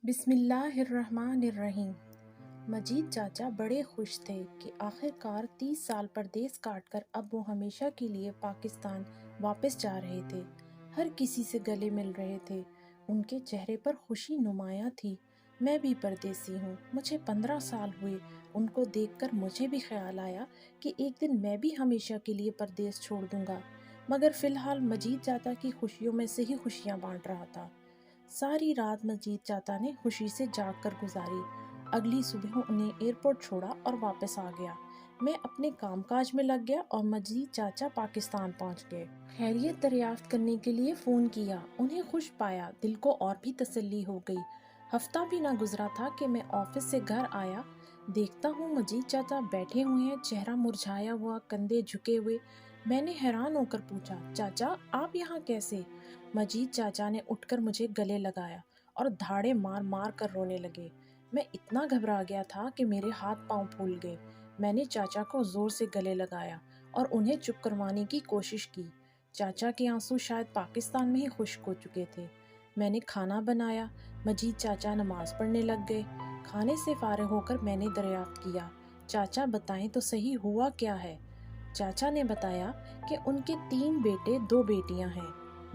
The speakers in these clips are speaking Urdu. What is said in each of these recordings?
بسم اللہ الرحمن الرحیم۔ مجید چاچا بڑے خوش تھے کہ آخر کار 30 سال پردیس کاٹ کر اب وہ ہمیشہ کے لیے پاکستان واپس جا رہے تھے۔ ہر کسی سے گلے مل رہے تھے، ان کے چہرے پر خوشی نمایاں تھی۔ میں بھی پردیسی ہوں، مجھے 15 سال ہوئے۔ ان کو دیکھ کر مجھے بھی خیال آیا کہ ایک دن میں بھی ہمیشہ کے لیے پردیس چھوڑ دوں گا، مگر فی الحال مجید چاچا کی خوشیوں میں سے ہی خوشیاں بانٹ رہا تھا۔ ساری رات مجید چاچا نے خوشی سے جاگ کر گزاری۔ اگلی صبح انہیں ایئرپورٹ چھوڑا اور واپس آ گیا۔ میں اپنے کام کاج میں لگ گیا اور مجید چاچا پاکستان پہنچ گئے۔ خیریت دریافت کرنے کے لیے فون کیا، انہیں خوش پایا، دل کو اور بھی تسلی ہو گئی۔ ہفتہ بھی نہ گزرا تھا کہ میں آفس سے گھر آیا، دیکھتا ہوں مجید چاچا بیٹھے ہوئے ہیں، چہرہ مرجھایا ہوا، کندھے جھکے ہوئے۔ میں نے حیران ہو کر پوچھا، چاچا آپ یہاں کیسے؟ مجید چاچا نے اٹھ کر مجھے گلے لگایا اور دھاڑے مار مار کر رونے لگے۔ میں اتنا گھبرا گیا تھا کہ میرے ہاتھ پاؤں پھول گئے۔ میں نے چاچا کو زور سے گلے لگایا اور انہیں چپ کروانے کی کوشش کی۔ چاچا کے آنسو شاید پاکستان میں ہی خشک ہو چکے تھے۔ میں نے کھانا بنایا، مجید چاچا نماز پڑھنے لگ گئے۔ کھانے سے فارغ ہو کر میں نے دریافت کیا، چاچا بتائیں تو صحیح ہوا کیا ہے؟ چاچا نے بتایا کہ ان کے 3 بیٹے 2 بیٹیاں ہیں۔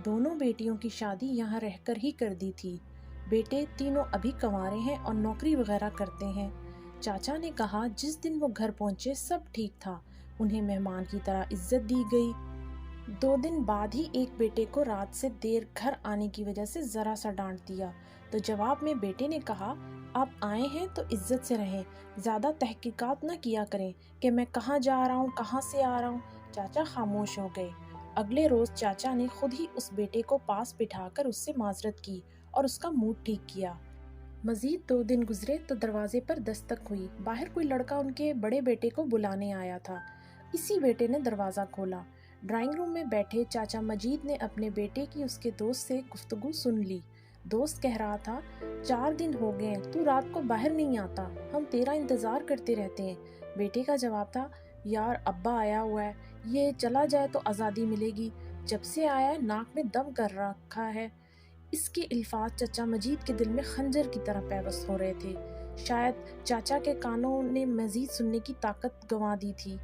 دونوں بیٹیوں کی شادی یہاں رہ کر ہی کر دی تھی۔ بیٹے تینوں ابھی کنوارے ہیں اور نوکری وغیرہ کرتے ہیں۔ چاچا نے کہا جس دن وہ گھر پہنچے سب ٹھیک تھا، انہیں مہمان کی طرح عزت دی گئی۔ 2 دن بعد ہی ایک بیٹے کو رات سے دیر گھر آنے کی وجہ سے ذرا سا ڈانٹ دیا تو جواب میں بیٹے نے کہا، آپ آئے ہیں تو عزت سے رہیں، زیادہ تحقیقات نہ کیا کریں کہ میں کہاں جا رہا ہوں، کہاں سے آ رہا ہوں۔ چاچا خاموش ہو گئے۔ اگلے روز چاچا نے خود ہی اس بیٹے کو پاس بٹھا کر اس سے معذرت کی اور اس کا موڈ ٹھیک کیا۔ مزید 2 دن گزرے تو دروازے پر دستک ہوئی۔ باہر کوئی لڑکا ان کے بڑے بیٹے کو بلانے آیا تھا۔ اسی بیٹے نے دروازہ کھولا۔ ڈرائنگ روم میں بیٹھے چاچا مجید نے اپنے بیٹے کی اس کے دوست سے گفتگو سن لی۔ دوست کہہ رہا تھا، 4 دن ہو گئے تو رات کو باہر نہیں آتا، ہم تیرا انتظار کرتے رہتے ہیں۔ بیٹے کا جواب تھا، یار ابا آیا ہوا ہے، یہ چلا جائے تو آزادی ملے گی، جب سے آیا ہے ناک میں دم کر رکھا ہے۔ اس کے الفاظ چچا مجید کے دل میں خنجر کی طرح پیوست ہو رہے تھے۔ شاید چاچا کے کانوں نے مزید سننے کی طاقت گنوا دی تھی۔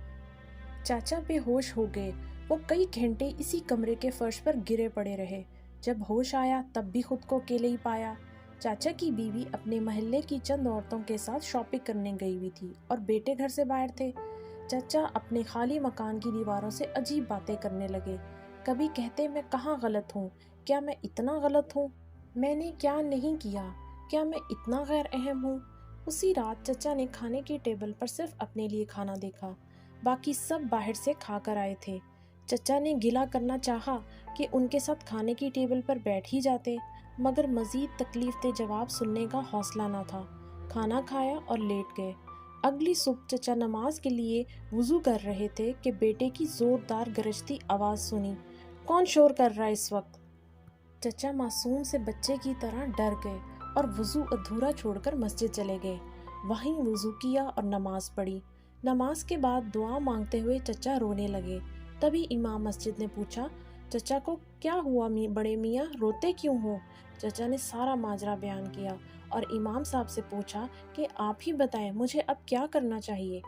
چاچا بے ہوش ہو گئے۔ وہ کئی گھنٹے اسی کمرے کے فرش پر گرے پڑے رہے۔ جب ہوش آیا تب بھی خود کو اکیلے ہی پایا۔ چاچا کی بیوی اپنے محلے کی چند عورتوں کے ساتھ شاپنگ کرنے گئی ہوئی تھی اور بیٹے گھر سے باہر تھے۔ چچا اپنے خالی مکان کی دیواروں سے عجیب باتیں کرنے لگے۔ کبھی کہتے، میں کہاں غلط ہوں؟ کیا میں اتنا غلط ہوں؟ میں نے کیا نہیں کیا؟ کیا میں اتنا غیر اہم ہوں؟ اسی رات چچا نے کھانے کی ٹیبل پر صرف اپنے لیے کھانا دیکھا، باقی سب باہر سے کھا کر آئے تھے۔ چچا نے گلہ کرنا چاہا کہ ان کے ساتھ کھانے کی ٹیبل پر بیٹھ ہی جاتے، مگر مزید تکلیف دہ جواب سننے کا حوصلہ نہ تھا۔ کھانا کھایا اور لیٹ گئے۔ اگلی صبح چچا نماز کے لیے وضو کر رہے تھے کہ بیٹے کی زوردار گرجتی آواز سنی، کون شور کر رہا ہے اس وقت؟ چچا معصوم سے بچے کی طرح ڈر گئے اور وضو ادھورا چھوڑ کر مسجد چلے گئے۔ وہیں وضو کیا اور نماز پڑھی۔ نماز کے بعد دعا مانگتے ہوئے چچا رونے لگے۔ تبھی امام مسجد نے پوچھا، چچا کو کیا ہوا بڑے میاں، روتے کیوں ہو؟ چچا نے سارا ماجرا بیان کیا اور امام صاحب سے پوچھا کہ آپ ہی بتائیں مجھے اب کیا کرنا چاہیے؟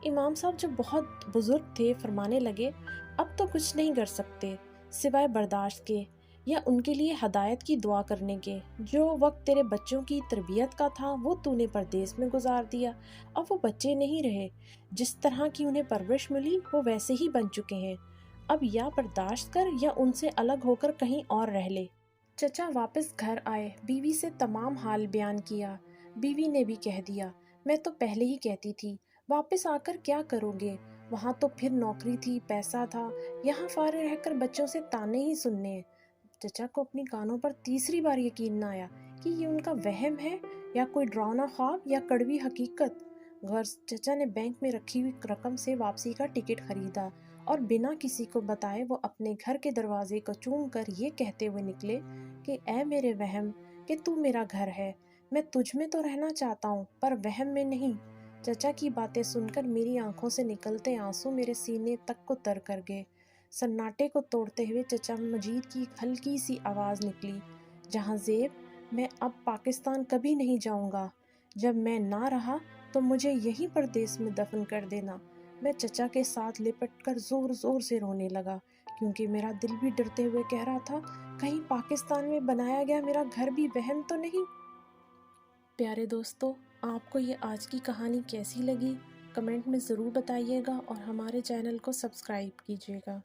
امام صاحب جو بہت بزرگ تھے فرمانے لگے، اب تو کچھ نہیں کر سکتے سوائے برداشت کے یا ان کے لیے ہدایت کی دعا کرنے کے۔ جو وقت تیرے بچوں کی تربیت کا تھا وہ تو نے پردیس میں گزار دیا، اب وہ بچے نہیں رہے، جس طرح کی انہیں پرورش ملی وہ ویسے ہی بن چکے ہیں، اب یا برداشت کر یا ان سے الگ ہو کر کہیں اور رہ لے۔ چچا واپس گھر آئے، بیوی سے تمام حال بیان کیا۔ بیوی نے بھی کہہ دیا، میں تو پہلے ہی کہتی تھی، واپس آ کر کیا کرو گے؟ وہاں تو پھر نوکری تھی، پیسہ تھا، یہاں فارغ رہ کر بچوں سے تانے ہی سننے ہیں۔ چچا کو اپنی کانوں پر تیسری بار یقین نہ آیا کہ یہ ان کا وہم ہے یا کوئی ڈراؤنا خواب یا کڑوی حقیقت۔ غرض چچا نے بینک میں رکھی ہوئی رقم سے واپسی کا ٹکٹ خریدا اور بنا کسی کو بتائے وہ اپنے گھر کے دروازے کو چوم کر یہ کہتے ہوئے نکلے کہ اے میرے وہم کہ تو میرا گھر ہے، میں تجھ میں تو رہنا چاہتا ہوں پر وہم میں نہیں۔ چچا کی باتیں سن کر میری آنکھوں سے نکلتے آنسو میرے سینے تک کو تر کر گئے۔ سناٹے کو توڑتے ہوئے چچا مجید کی ہلکی سی آواز نکلی، جہاں زیب میں اب پاکستان کبھی نہیں جاؤں گا۔ جب میں نہ رہا تو مجھے یہیں پردیس میں دفن کر دینا۔ میں چچا کے ساتھ لپٹ کر زور زور سے رونے لگا، کیونکہ میرا دل بھی ڈرتے ہوئے کہہ رہا تھا، کہیں پاکستان میں بنایا گیا میرا گھر بھی وہم تو نہیں۔ پیارے دوستو، آپ کو یہ آج کی کہانی کیسی لگی؟ کمنٹ میں ضرور بتائیے گا اور ہمارے چینل کو سبسکرائب کیجیے گا۔